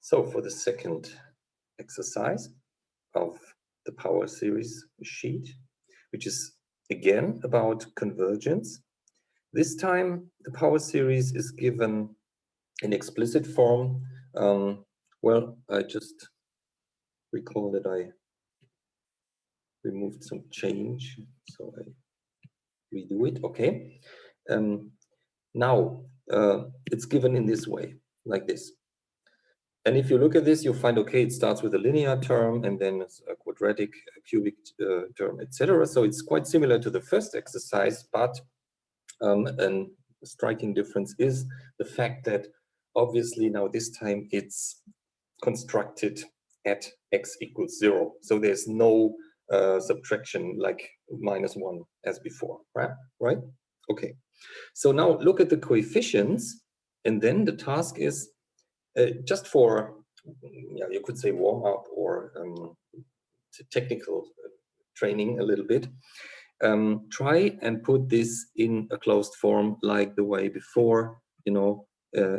So for the second exercise of the power series sheet, which is again about convergence, this time the power series is given in explicit form. Well, I just recall that I removed some change, so I redo it. Okay. Now it's given in this way, like this. And if you look at this, you'll find, okay, it starts with a linear term and then it's a quadratic, a cubic term, etc. So it's quite similar to the first exercise, but a striking difference is the fact that obviously now this time it's constructed at x equals 0. So there's no subtraction like -1 as before, right? Okay. So now look at the coefficients, and then the task is just for, yeah, you could say warm up or technical training a little bit. Try and put this in a closed form like the way before, you know,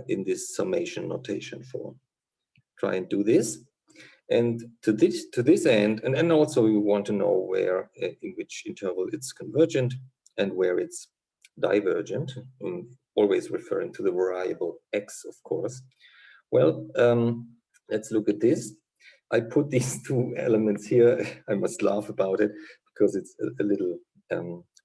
in this summation notation form. Try and do this. And to this end, and also we want to know where, in which interval it's convergent and where it's divergent, always referring to the variable x, of course. Well, let's look at this. I put these two elements here. I must laugh about it because it's a little,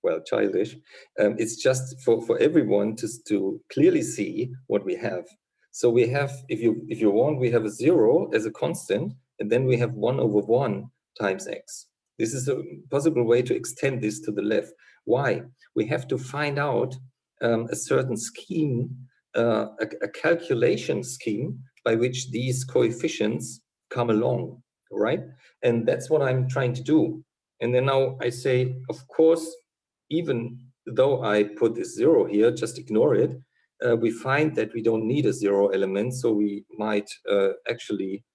well, childish. It's just for everyone to clearly see what we have. So we have, if you want, we have a 0 as a constant, and then we have 1/1 times x. This is a possible way to extend this to the left. Why? We have to find out a certain scheme, a calculation scheme by which these coefficients come along, right? And that's what I'm trying to do. And then now I say, of course, even though I put this 0 here, just ignore it. We find that we don't need a 0 element, so we might actually,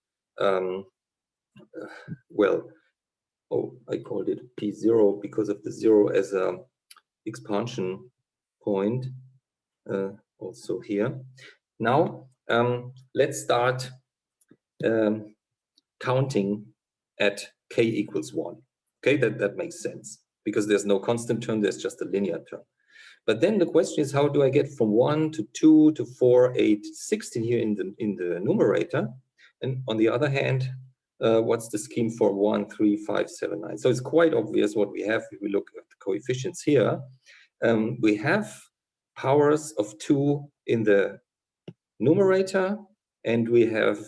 well, oh, I called it P0 because of the 0 as a expansion point, also here. Now, let's start counting at k equals 1. Okay, that makes sense because there's no constant term, there's just a linear term. But then the question is, how do I get from 1 to 2 to 4, 8, 16 here in the numerator? And on the other hand, what's the scheme for 1, 3, 5, 7, 9? So it's quite obvious what we have if we look at the coefficients here. We have powers of 2 in the numerator, and we have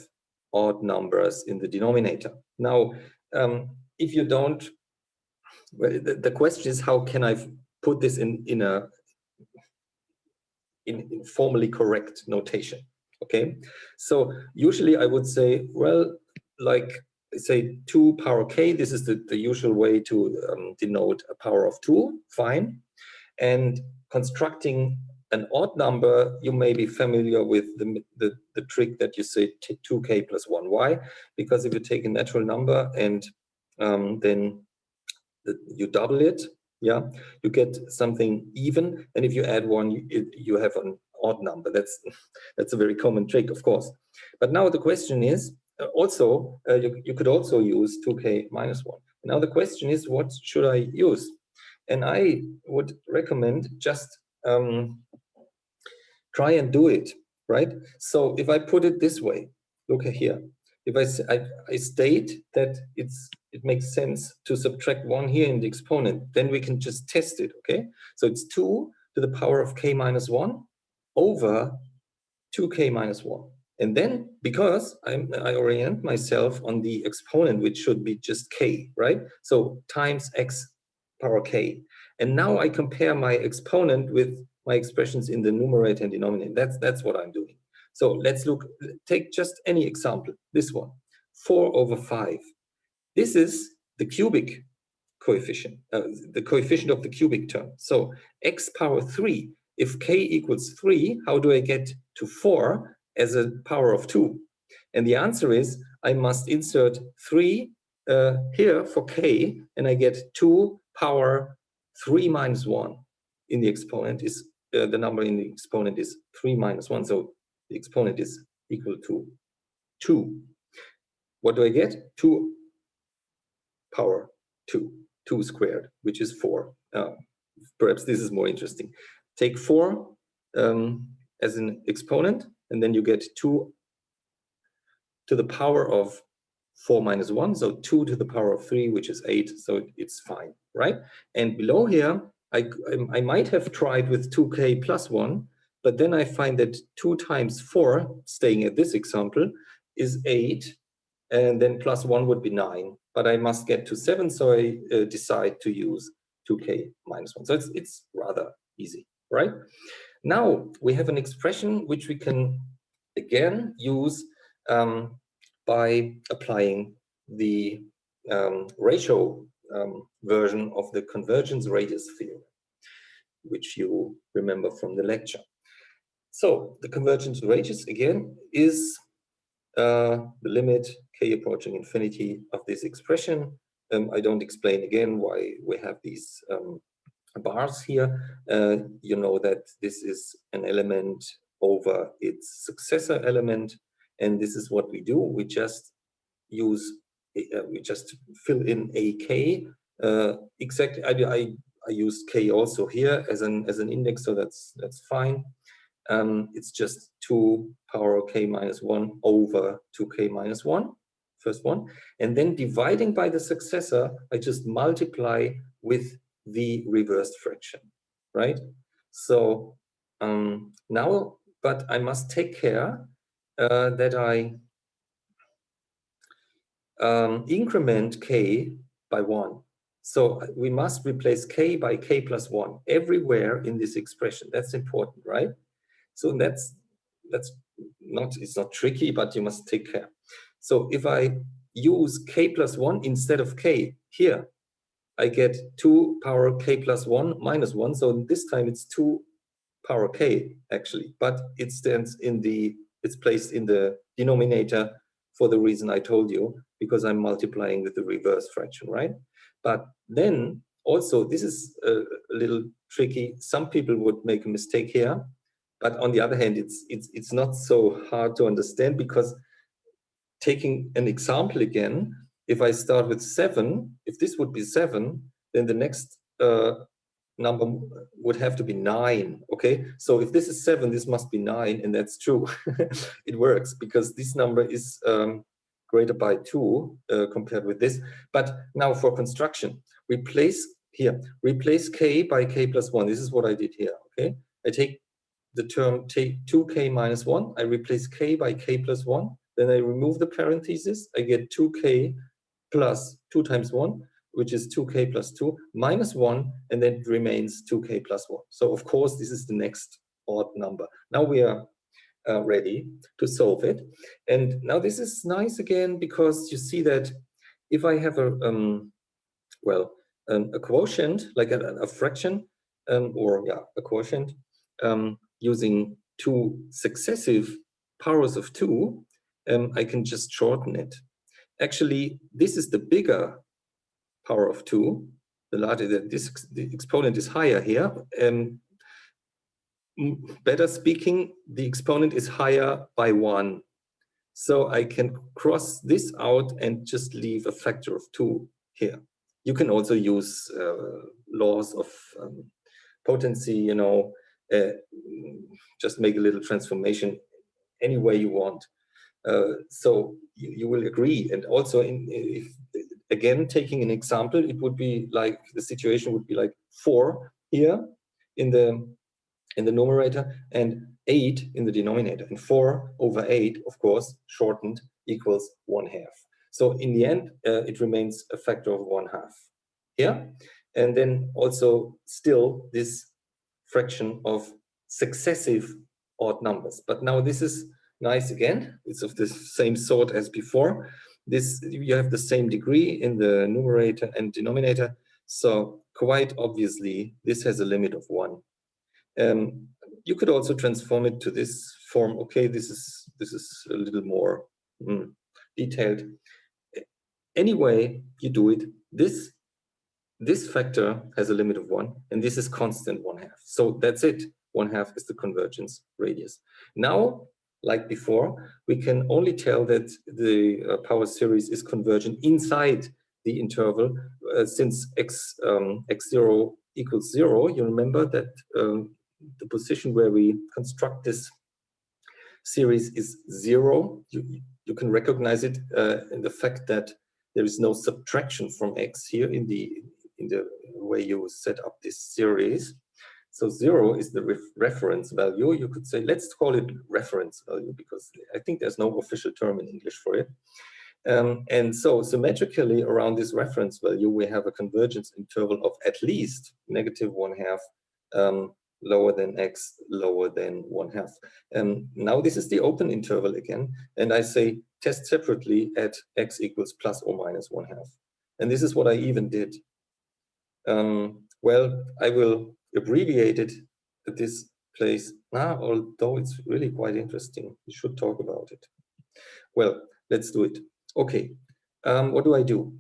odd numbers in the denominator. Now, if you don't, well, the question is, how can I put this in formally correct notation? Okay, so usually I would say, well, like say 2 power k, this is the usual way to denote a power of 2, fine. And constructing an odd number, you may be familiar with the trick that you say 2k plus 1. Why? Because if you take a natural number and then you double it, yeah, you get something even, and if you add 1, you have an odd number. That's a very common trick, of course. But now the question is, also you could also use 2k minus 1. Now the question is, what should I use? And I would recommend just try and do it, right? So if I put it this way, look here. If I state that it makes sense to subtract 1 here in the exponent, then we can just test it, okay? So it's 2 to the power of k minus 1 over 2k minus 1. And then, because I orient myself on the exponent, which should be just k, right? So times x power k. And now I compare my exponent with my expressions in the numerator and denominator. That's what I'm doing. So let's take just any example, this one, 4 over 5. This is the cubic coefficient, the coefficient of the cubic term. So x power 3, if k equals 3, how do I get to 4 as a power of 2? And the answer is, I must insert 3 here for k, and I get 2 power 3 minus 1 in the exponent is, the number in the exponent is 3 minus 1, so the exponent is equal to 2. What do I get? 2 power 2, 2 squared, which is 4. Perhaps this is more interesting. Take 4 as an exponent, and then you get 2 to the power of 4 minus 1, so 2 to the power of 3, which is 8, so it's fine, right? And below here, I might have tried with 2k plus 1, but then I find that 2 times 4, staying at this example, is 8, and then plus 1 would be 9. But I must get to 7, so I decide to use 2k minus 1. So it's rather easy, right? Now we have an expression which we can again use by applying the ratio version of the convergence radius theorem, which you remember from the lecture. So the convergence radius again is the limit k approaching infinity of this expression. I don't explain again why we have these bars here. You know that this is an element over its successor element, and this is what we do. We just use, we just fill in a k. Exactly, I used k also here as an index, so that's fine. It's just 2 power k minus 1 over 2k minus 1, first one. And then dividing by the successor, I just multiply with the reversed fraction, right? So now, but I must take care that I increment k by 1. So we must replace k by k plus 1 everywhere in this expression. That's important, right? So that's not, it's not tricky, but you must take care. So if I use k plus 1 instead of k here, I get 2 power k plus 1 minus 1. So this time it's 2 power k actually, but it stands in the, it's placed in the denominator for the reason I told you, because I'm multiplying with the reverse fraction, right? But then also, this is a little tricky. Some people would make a mistake here. But on the other hand, it's not so hard to understand, because taking an example again, if I start with 7, if this would be 7, then the next number would have to be 9, okay? So if this is 7, this must be 9, and that's true. It works, because this number is greater by 2 compared with this. But now for construction, replace k by k plus 1. This is what I did here, okay? I take the term, take 2k minus 1, I replace k by k plus 1, then I remove the parentheses, I get 2k plus 2 times 1, which is 2k plus 2, minus 1, and then it remains 2k plus 1. So of course, this is the next odd number. Now we are ready to solve it. And now this is nice again, because you see that if I have a quotient, like a fraction, a quotient, using 2 successive powers of 2, I can just shorten it. Actually, this is the bigger power of 2. The larger, the exponent is higher here. Better speaking, the exponent is higher by 1. So I can cross this out and just leave a factor of 2 here. You can also use laws of potency, you know, just make a little transformation any way you want. So you will agree. And also, if again taking an example, it would be like, the situation would be like 4 here in the numerator and 8 in the denominator. And 4 over 8, of course, shortened, equals 1/2. So in the end, it remains a factor of 1/2 here. And then also still this fraction of successive odd numbers. But now this is nice again. It's of the same sort as before. This, you have the same degree in the numerator and denominator. So quite obviously, this has a limit of 1. You could also transform it to this form. Okay, this is a little more detailed. Anyway, you do it. This factor has a limit of 1, and this is constant 1/2. So that's it. 1/2 is the convergence radius. Now like before, we can only tell that the power series is convergent inside the interval since x0 equals 0. You remember that the position where we construct this series is 0. You can recognize it in the fact that there is no subtraction from x here in the way you set up this series. So 0 is the reference value. You could say, let's call it reference value, because I think there's no official term in English for it. And so symmetrically around this reference value, we have a convergence interval of at least -1/2 lower than x, lower than 1/2. Now this is the open interval again, and I say test separately at x equals plus or minus 1/2. And this is what I even did. Well, I will abbreviate it at this place now, although it's really quite interesting. We should talk about it. Well, let's do it. Okay, what do?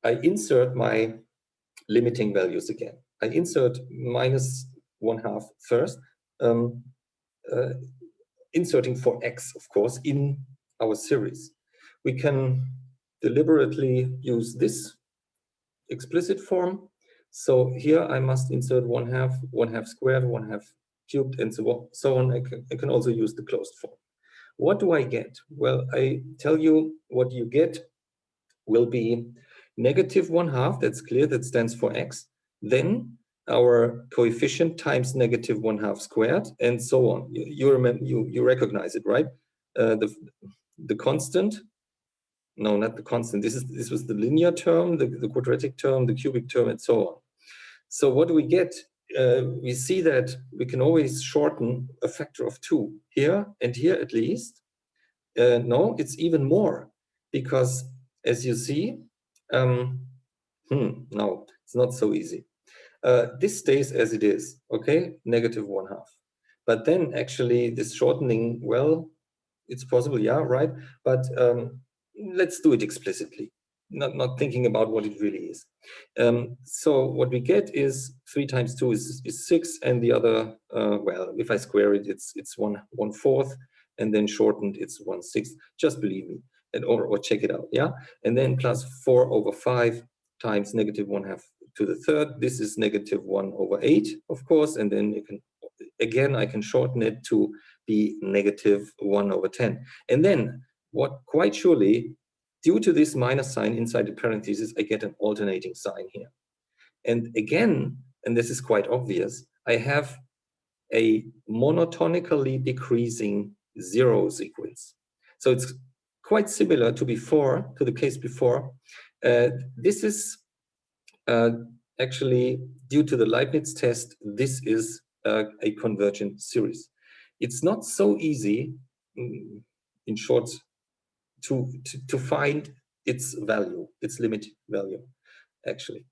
I insert my limiting values again. I insert -1/2 first, inserting for x, of course, in our series. We can deliberately use this explicit form. So here I must insert 1/2, 1/2 squared, 1/2 cubed, and so on. I can also use the closed form. What do I get? Well, I tell you what you get will be -1/2. That's clear. That stands for x. Then our coefficient times -1/2 squared, and so on. You remember? You recognize it, right? The constant. No, not the constant. This was the linear term, the quadratic term, the cubic term, and so on. So what do we get? We see that we can always shorten a factor of 2 here and here at least. No, it's even more, because as you see, no, it's not so easy. This stays as it is, okay, -1/2. But then actually this shortening, well, it's possible, yeah, right? But let's do it explicitly, not thinking about what it really is. So what we get is 3 times 2 is 6, and the other, well, if I square it, it's 1/4, and then shortened, it's 1/6. Just believe me, and or check it out, yeah? And then plus 4/5 times -1/2 to the third. This is -1/8, of course, and then you can, again, I can shorten it to be -1/10. And then, what quite surely, due to this minus sign inside the parentheses, I get an alternating sign here. And again, and this is quite obvious, I have a monotonically decreasing 0 sequence. So it's quite similar to the case before. This is actually, due to the Leibniz test, this is a convergent series. It's not so easy, in short, to find its value, its limit value, actually.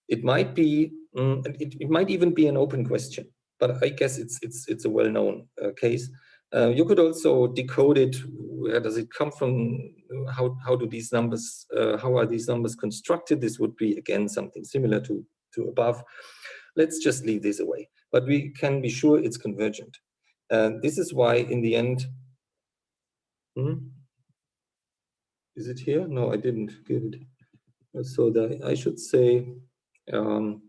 It might be, it might even be an open question, but I guess it's a well-known case. You could also decode it. Where does it come from? How do these numbers? How are these numbers constructed? This would be again something similar to above. Let's just leave this away. But we can be sure it's convergent. This is why, in the end, is it here? No, I didn't give it. So I should say the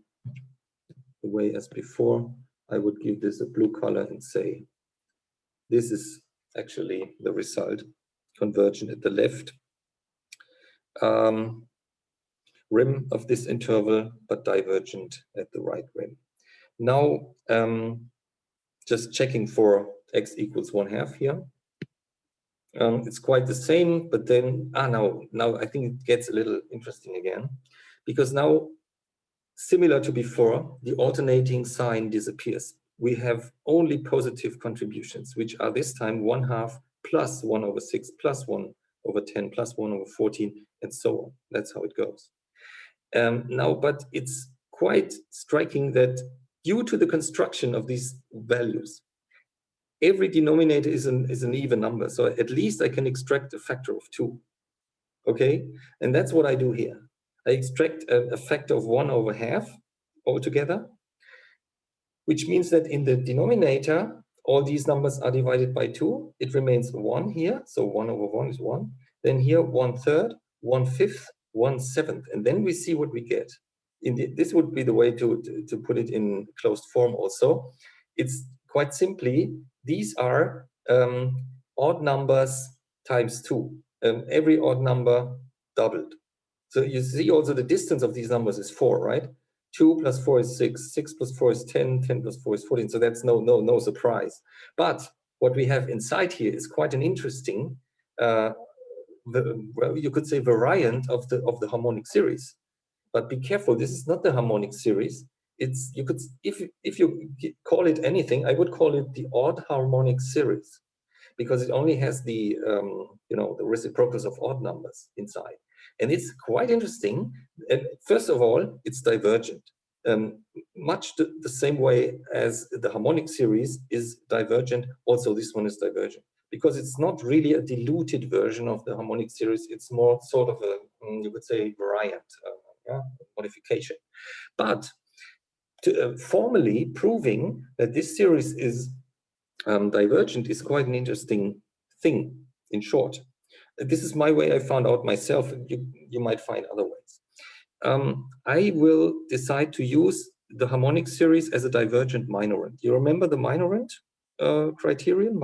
way as before. I would give this a blue color and say this is actually the result, convergent at the left rim of this interval, but divergent at the right rim. Now, just checking for x equals 1/2 here. It's quite the same, but then, now I think it gets a little interesting again, because now, similar to before, the alternating sign disappears. We have only positive contributions, which are this time 1/2 plus 1/6 plus 1/10 plus 1/14, and so on. That's how it goes. Now, but it's quite striking that due to the construction of these values, every denominator is an even number. So at least I can extract a factor of 2. Okay, and that's what I do here. I extract a factor of 1/2 altogether, which means that in the denominator, all these numbers are divided by 2. It remains 1 here. So 1 over 1 is 1. Then here 1/3, 1/5, 1/7. And then we see what we get. This would be the way to put it in closed form also. It's quite simply, these are odd numbers times 2. Every odd number doubled. So you see also the distance of these numbers is 4, right? 2 plus 4 is 6, 6 plus 4 is 10, 10 plus 4 is 14. So that's no surprise. But what we have inside here is quite an interesting, well, you could say variant of the harmonic series. But be careful, this is not the harmonic series. It's, you could, if you call it anything, I would call it the odd harmonic series, because it only has the you know, the reciprocals of odd numbers inside. And it's quite interesting. First of all, it's divergent, much the same way as the harmonic series is divergent. Also, this one is divergent, because it's not really a diluted version of the harmonic series. It's more sort of a, you could say, variant, modification. But formally proving that this series is divergent is quite an interesting thing, in short. This is my way I found out myself. You might find other ways. I will decide to use the harmonic series as a divergent minorant. You remember the minorant criterion,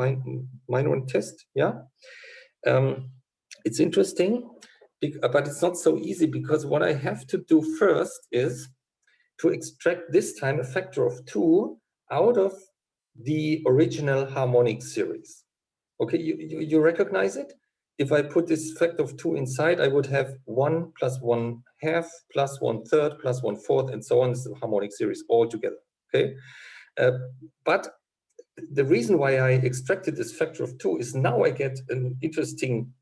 minorant test? Yeah. It's interesting, but it's not so easy, because what I have to do first is to extract this time a factor of 2 out of the original harmonic series. Okay, you recognize it? If I put this factor of 2 inside, I would have 1 plus 1/2 plus 1/3 plus 1/4 and so on. Is the harmonic series all together. Okay, but the reason why I extracted this factor of 2 is now I get an interesting,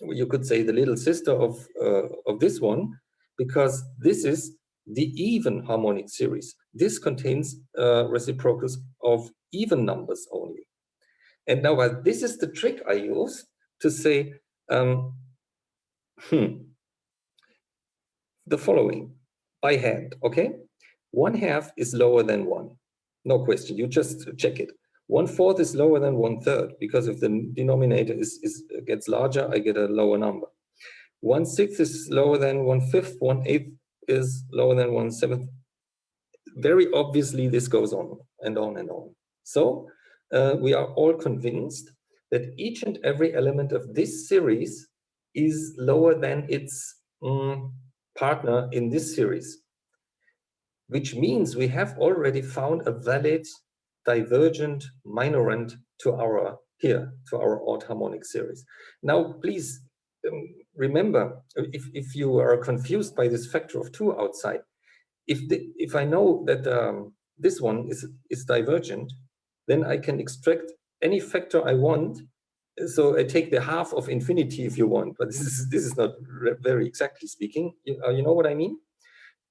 you could say, the little sister of this one, because this is the even harmonic series. This contains reciprocals of even numbers only. And now this is the trick I use to say the following by hand, okay? 1/2 is lower than 1. No question, you just check it. 1/4 is lower than 1/3, because if the denominator gets larger, I get a lower number. 1/6 is lower than 1/5, 1/8 is lower than 1/7. Very obviously, this goes on and on and on. So we are all convinced that each and every element of this series is lower than its partner in this series, which means we have already found a valid divergent minorant to our odd harmonic series. Now, please remember, if you are confused by this factor of 2 outside, if I know that this one is divergent, then I can extract any factor I want. So I take the half of infinity if you want, but this is not very exactly speaking. You know what I mean?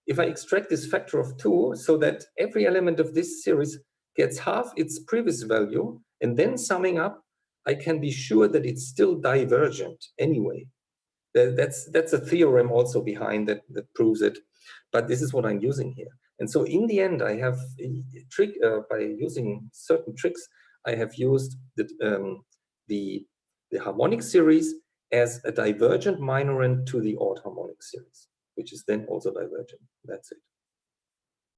If I extract this factor of 2 so that every element of this series gets half its previous value, and then summing up, I can be sure that it's still divergent anyway. That's a theorem also behind that proves it, but this is what I'm using here. And so in the end, I have a trick by using certain tricks. I have used the harmonic series as a divergent minorant to the odd harmonic series, which is then also divergent. That's it.